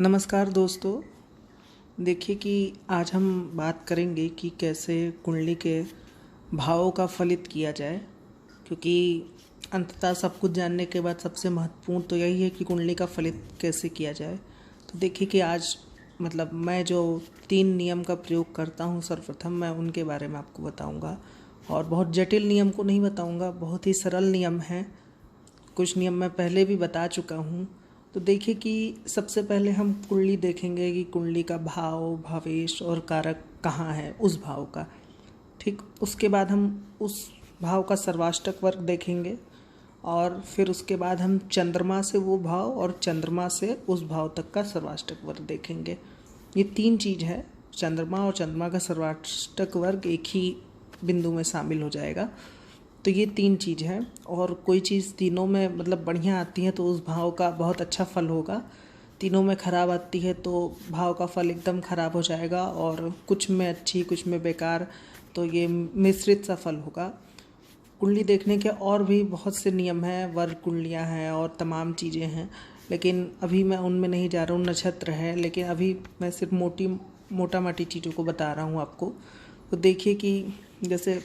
नमस्कार दोस्तों। देखिए कि आज हम बात करेंगे कि कैसे कुंडली के भावों का फलित किया जाए, क्योंकि अंततः सब कुछ जानने के बाद सबसे महत्वपूर्ण तो यही है कि कुंडली का फलित कैसे किया जाए। तो देखिए कि आज मैं जो 3 नियम का प्रयोग करता हूँ, सर्वप्रथम मैं उनके बारे में आपको बताऊँगा और बहुत जटिल नियम को नहीं बताऊँगा, बहुत ही सरल नियम हैं। कुछ नियम मैं पहले भी बता चुका हूँ। तो देखिए कि सबसे पहले हम कुंडली देखेंगे कि कुंडली का भाव, भावेश और कारक कहाँ है उस भाव का। ठीक, उसके बाद हम उस भाव का सर्वाष्टक वर्ग देखेंगे और फिर उसके बाद हम चंद्रमा से वो भाव और चंद्रमा से उस भाव तक का सर्वाष्टक वर्ग देखेंगे। ये 3 चीज़ है, चंद्रमा और चंद्रमा का सर्वाष्टक वर्ग एक ही बिंदु में शामिल हो जाएगा। तो ये 3 चीज़ है और कोई चीज़ तीनों में बढ़िया आती है तो उस भाव का बहुत अच्छा फल होगा। तीनों में ख़राब आती है तो भाव का फल एकदम ख़राब हो जाएगा और कुछ में अच्छी कुछ में बेकार, तो ये मिश्रित सा फल होगा। कुंडली देखने के और भी बहुत से नियम हैं, वर्ग कुंडलियाँ हैं और तमाम चीज़ें हैं, लेकिन अभी मैं उनमें नहीं जा रहा हूँ। नक्षत्र है, लेकिन अभी मैं सिर्फ मोटा माटी चीज़ों को बता रहा हूँ आपको। तो देखिए कि जैसे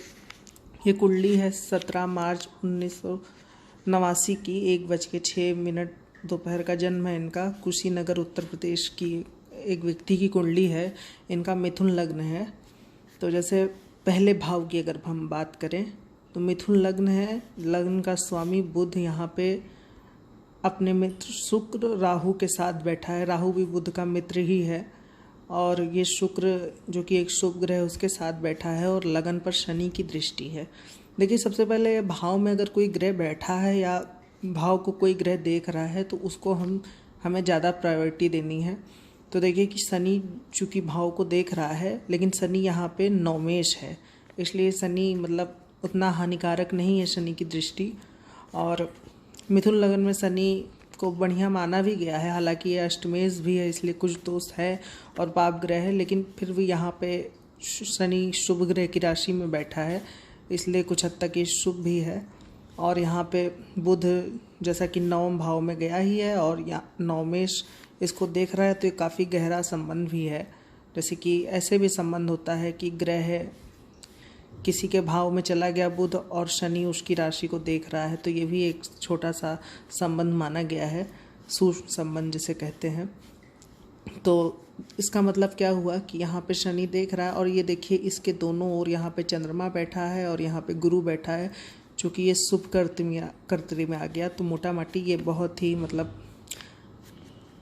ये कुंडली है 17 मार्च 1989 की 1:06 दोपहर का जन्म है इनका। कुशीनगर उत्तर प्रदेश की एक व्यक्ति की कुंडली है। इनका मिथुन लग्न है। तो जैसे पहले भाव की अगर हम बात करें तो मिथुन लग्न है। लग्न का स्वामी बुध यहाँ पे अपने मित्र शुक्र राहु के साथ बैठा है। राहु भी बुध का मित्र ही है और ये शुक्र जो कि एक शुभ ग्रह उसके साथ बैठा है और लगन पर शनि की दृष्टि है। देखिए, सबसे पहले भाव में अगर कोई ग्रह बैठा है या भाव को कोई ग्रह देख रहा है तो उसको हमें ज़्यादा प्रायोरिटी देनी है। तो देखिए कि शनि चूँकि भाव को देख रहा है, लेकिन शनि यहाँ पे नवमेश है, इसलिए शनि उतना हानिकारक नहीं है शनि की दृष्टि। और मिथुन लगन में शनि को बढ़िया माना भी गया है, हालांकि ये अष्टमेश भी है इसलिए कुछ दोष है और पाप ग्रह है, लेकिन फिर भी यहाँ पे शनि शुभ ग्रह की राशि में बैठा है इसलिए कुछ हद तक ये शुभ भी है। और यहाँ पे बुध जैसा कि 9वें भाव में गया ही है और यहाँ नवमेश इसको देख रहा है, तो ये काफ़ी गहरा संबंध भी है। जैसे कि ऐसे भी संबंध होता है कि ग्रह किसी के भाव में चला गया बुध और शनि उसकी राशि को देख रहा है, तो ये भी एक छोटा सा संबंध माना गया है, सूक्ष्म संबंध जिसे कहते हैं। तो इसका मतलब क्या हुआ कि यहाँ पे शनि देख रहा है और ये देखिए इसके दोनों ओर यहाँ पे चंद्रमा बैठा है और यहाँ पे गुरु बैठा है। चूँकि ये शुभ कर्तरी में आ गया तो मोटा माटी ये बहुत ही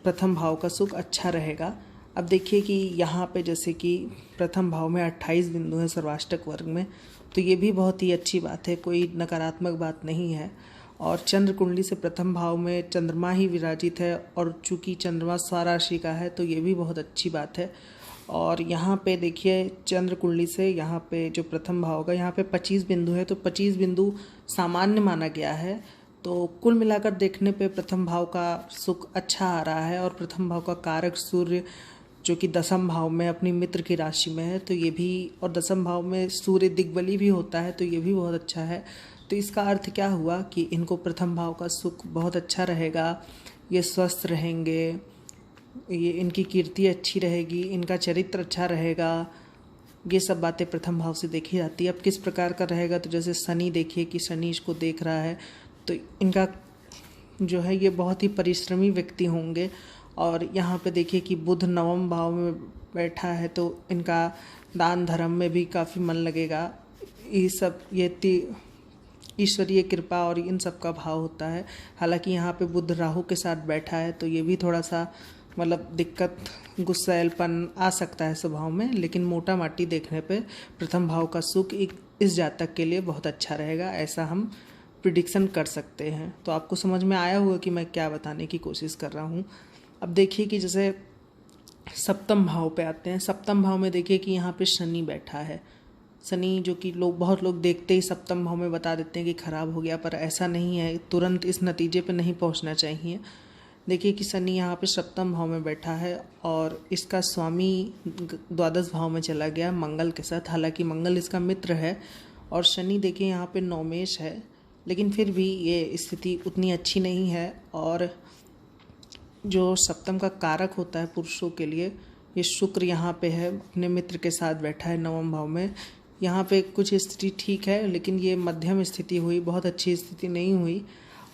प्रथम भाव का सुख अच्छा रहेगा। अब देखिए कि यहाँ पे जैसे कि प्रथम भाव में 28 बिंदु हैं सर्वाष्टक वर्ग में, तो ये भी बहुत ही अच्छी बात है, कोई नकारात्मक बात नहीं है। और चंद्र कुंडली से प्रथम भाव में चंद्रमा ही विराजित है और चूँकि चंद्रमा स्वराशि का है तो ये भी बहुत अच्छी बात है। और यहाँ पे देखिए चंद्र कुंडली से यहाँ पे जो प्रथम भाव होगा यहाँ पे 25 बिंदु है, तो 25 बिंदु सामान्य माना गया है। तो कुल मिलाकर देखने पे प्रथम भाव का सुख अच्छा आ रहा है और प्रथम भाव का कारक सूर्य जो कि 10वें भाव में अपनी मित्र की राशि में है, तो ये भी, और 10वें भाव में सूर्य दिग्बली भी होता है तो ये भी बहुत अच्छा है। तो इसका अर्थ क्या हुआ कि इनको प्रथम भाव का सुख बहुत अच्छा रहेगा, ये स्वस्थ रहेंगे, ये इनकी कीर्ति अच्छी रहेगी, इनका चरित्र अच्छा रहेगा। ये सब बातें प्रथम भाव से देखी जाती है। अब किस प्रकार का रहेगा, तो जैसे शनि देखिए कि शनि इसको देख रहा है तो इनका जो है ये बहुत ही परिश्रमी व्यक्ति होंगे। और यहाँ पे देखिए कि बुध 9वें भाव में बैठा है तो इनका दान धर्म में भी काफ़ी मन लगेगा। ये सब ईश्वरीय कृपा और इन सब का भाव होता है। हालांकि यहाँ पे बुध राहु के साथ बैठा है तो ये भी थोड़ा सा दिक्कत, गुस्सैलपन आ सकता है स्वभाव में, लेकिन मोटा माटी देखने पे प्रथम भाव का सुख इस जातक के लिए बहुत अच्छा रहेगा, ऐसा हम प्रिडिक्शन कर सकते हैं। तो आपको समझ में आया होगा कि मैं क्या बताने की कोशिश कर रहा हूँ। अब देखिए कि जैसे सप्तम भाव पे आते हैं। सप्तम भाव में देखिए कि यहाँ पे शनि बैठा है। शनि जो कि बहुत लोग देखते ही सप्तम भाव में बता देते हैं कि खराब हो गया, पर ऐसा नहीं है, तुरंत इस नतीजे पे नहीं पहुँचना चाहिए। देखिए कि शनि यहाँ पे सप्तम भाव में बैठा है और इसका स्वामी 12वें भाव में चला गया मंगल के साथ। हालांकि मंगल इसका मित्र है और शनि देखिए यहाँ पे नवमेश है, लेकिन फिर भी ये स्थिति उतनी अच्छी नहीं है। और जो सप्तम का कारक होता है पुरुषों के लिए, ये शुक्र यहाँ पे है, अपने मित्र के साथ बैठा है नवम भाव में। यहाँ पे कुछ स्थिति ठीक है, लेकिन ये मध्यम स्थिति हुई, बहुत अच्छी स्थिति नहीं हुई।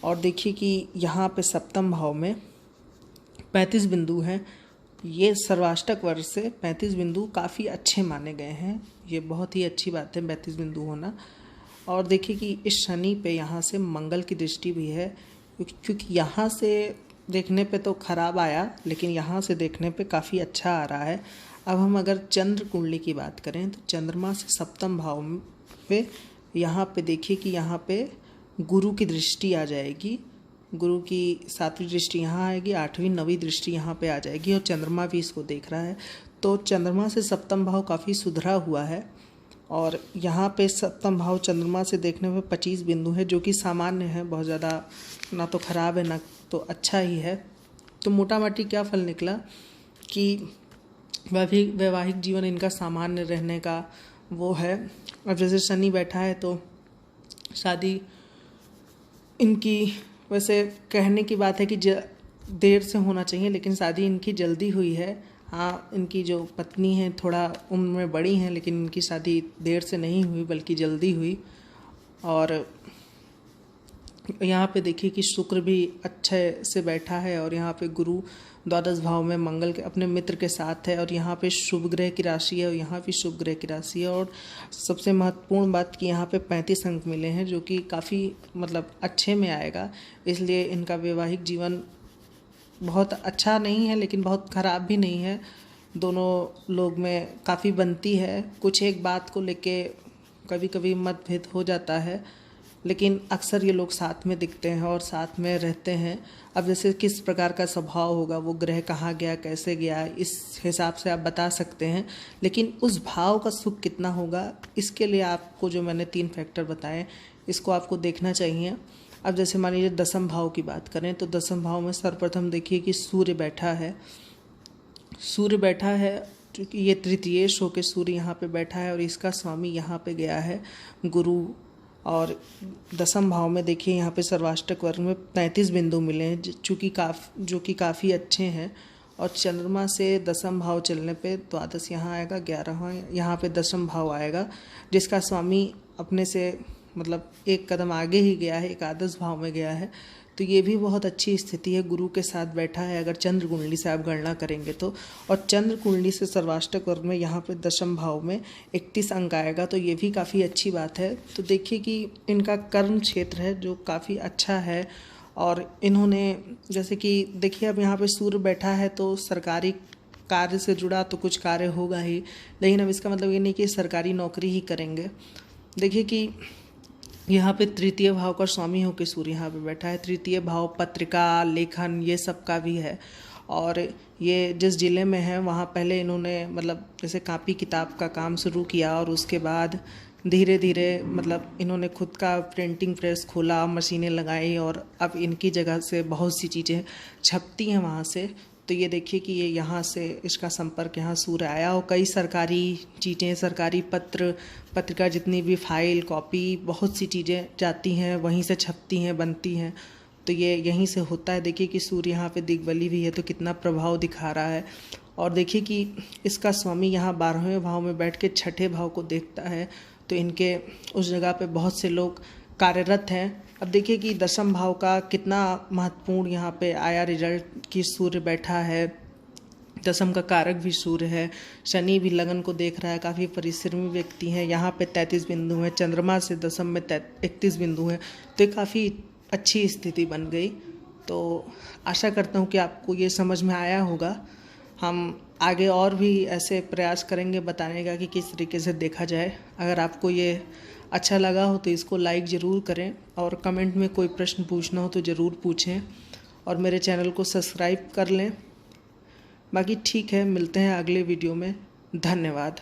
और देखिए कि यहाँ पे सप्तम भाव में 35 बिंदु हैं। ये सर्वाष्टक वर्ष से 35 बिंदु काफ़ी अच्छे माने गए हैं, ये बहुत ही अच्छी बात है 35 बिंदु होना। और देखिए कि इस शनि पे यहाँ से मंगल की दृष्टि भी है, क्योंकि यहाँ से देखने पे तो खराब आया, लेकिन यहाँ से देखने पे काफ़ी अच्छा आ रहा है। अब हम अगर चंद्र कुंडली की बात करें तो चंद्रमा से सप्तम भाव पे यहाँ पे देखिए कि यहाँ पे गुरु की दृष्टि आ जाएगी। गुरु की 7वीं दृष्टि यहाँ आएगी, 8वीं 9वीं दृष्टि यहाँ पे आ जाएगी, और चंद्रमा भी इसको देख रहा है। तो चंद्रमा से सप्तम भाव काफ़ी सुधरा हुआ है। और यहाँ पे सप्तम भाव चंद्रमा से देखने में 25 बिंदु है, जो कि सामान्य है, बहुत ज़्यादा ना तो ख़राब है ना तो अच्छा ही है। तो मोटा मोटी क्या फल निकला कि वैवाहिक जीवन इनका सामान्य रहने का वो है। अब जैसे शनि बैठा है तो शादी इनकी, वैसे कहने की बात है कि देर से होना चाहिए, लेकिन शादी इनकी जल्दी हुई है। हाँ, इनकी जो पत्नी है थोड़ा उम्र में बड़ी हैं, लेकिन इनकी शादी देर से नहीं हुई बल्कि जल्दी हुई। और यहाँ पे देखिए कि शुक्र भी अच्छे से बैठा है, और यहाँ पे गुरु द्वादश भाव में मंगल के अपने मित्र के साथ है, और यहाँ पे शुभ ग्रह की राशि है, और यहाँ भी शुभ ग्रह की राशि है। और सबसे महत्वपूर्ण बात कि यहाँ पे 35 अंक मिले हैं, जो कि काफ़ी मतलब अच्छे में आएगा। इसलिए इनका वैवाहिक जीवन बहुत अच्छा नहीं है, लेकिन बहुत ख़राब भी नहीं है। दोनों लोग में काफ़ी बनती है, कुछ एक बात को लेके कभी कभी मतभेद हो जाता है, लेकिन अक्सर ये लोग साथ में दिखते हैं और साथ में रहते हैं। अब जैसे किस प्रकार का स्वभाव होगा, वो ग्रह कहाँ गया, कैसे गया, इस हिसाब से आप बता सकते हैं। लेकिन उस भाव का सुख कितना होगा, इसके लिए आपको जो मैंने 3 फैक्टर बताए, इसको आपको देखना चाहिए। अब जैसे मान लीजिए दसम भाव की बात करें तो दसम भाव में सर्वप्रथम देखिए कि सूर्य बैठा है। सूर्य बैठा है क्योंकि ये तृतीयेश होकर सूर्य यहाँ पे बैठा है, और इसका स्वामी यहाँ पे गया है गुरु। और दसम भाव में देखिए यहाँ पे सर्वाष्टक वर्ग में 35 बिंदु मिले हैं, जो कि काफ़ी अच्छे हैं। और चंद्रमा से दसम भाव चलने पे द्वादश यहाँ आएगा, 11वां यहाँ पे दसम भाव आएगा, जिसका स्वामी अपने से मतलब एक कदम आगे ही गया है, एकादश भाव में गया है। तो ये भी बहुत अच्छी स्थिति है, गुरु के साथ बैठा है अगर चंद्र कुंडली से आप गणना करेंगे तो। और चंद्र कुंडली से सर्वाष्टक वर्ग में यहाँ पे दशम भाव में 31 अंक आएगा, तो ये भी काफ़ी अच्छी बात है। तो देखिए कि इनका कर्म क्षेत्र है जो काफ़ी अच्छा है। और इन्होंने जैसे कि देखिए अब यहाँ पे सूर्य बैठा है, तो सरकारी कार्य से जुड़ा तो कुछ कार्य होगा ही, लेकिन अब इसका मतलब ये नहीं कि सरकारी नौकरी ही करेंगे। देखिए कि यहाँ पे तृतीय भाव का स्वामी होकर सूर्य यहाँ पे बैठा है। तृतीय भाव पत्रिका, लेखन, ये सब का भी है। और ये जिस ज़िले में है वहाँ पहले इन्होंने मतलब जैसे कापी किताब का काम शुरू किया, और उसके बाद धीरे धीरे मतलब इन्होंने खुद का प्रिंटिंग प्रेस खोला, मशीनें लगाई, और अब इनकी जगह से बहुत सी चीज़ें छपती हैं वहाँ से। तो ये देखिए कि ये यहाँ से इसका संपर्क यहाँ सूर्य आया, और कई सरकारी चीज़ें, सरकारी पत्रिका, जितनी भी फाइल, कॉपी, बहुत सी चीज़ें जाती हैं वहीं से छपती हैं, बनती हैं। तो ये यहीं से होता है। देखिए कि सूर्य यहाँ पे दिग्बली भी है, तो कितना प्रभाव दिखा रहा है। और देखिए कि इसका स्वामी यहाँ 12वें भाव में बैठ के 6ठे भाव को देखता है, तो इनके उस जगह पे बहुत से लोग कार्यरत हैं। अब देखिए कि दशम भाव का कितना महत्वपूर्ण यहाँ पे आया रिजल्ट कि सूर्य बैठा है, दशम का कारक भी सूर्य है, शनि भी लगन को देख रहा है, काफ़ी परिश्रमी व्यक्ति हैं। यहाँ पे 33 बिंदु हैं, चंद्रमा से दशम में 31 बिंदु हैं, तो ये काफ़ी अच्छी स्थिति बन गई। तो आशा करता हूँ कि आपको ये समझ में आया होगा। हम आगे और भी ऐसे प्रयास करेंगे बताने का कि किस तरीके से देखा जाए। अगर आपको ये अच्छा लगा हो तो इसको लाइक ज़रूर करें, और कमेंट में कोई प्रश्न पूछना हो तो ज़रूर पूछें, और मेरे चैनल को सब्सक्राइब कर लें। बाकी ठीक है, मिलते हैं अगले वीडियो में। धन्यवाद।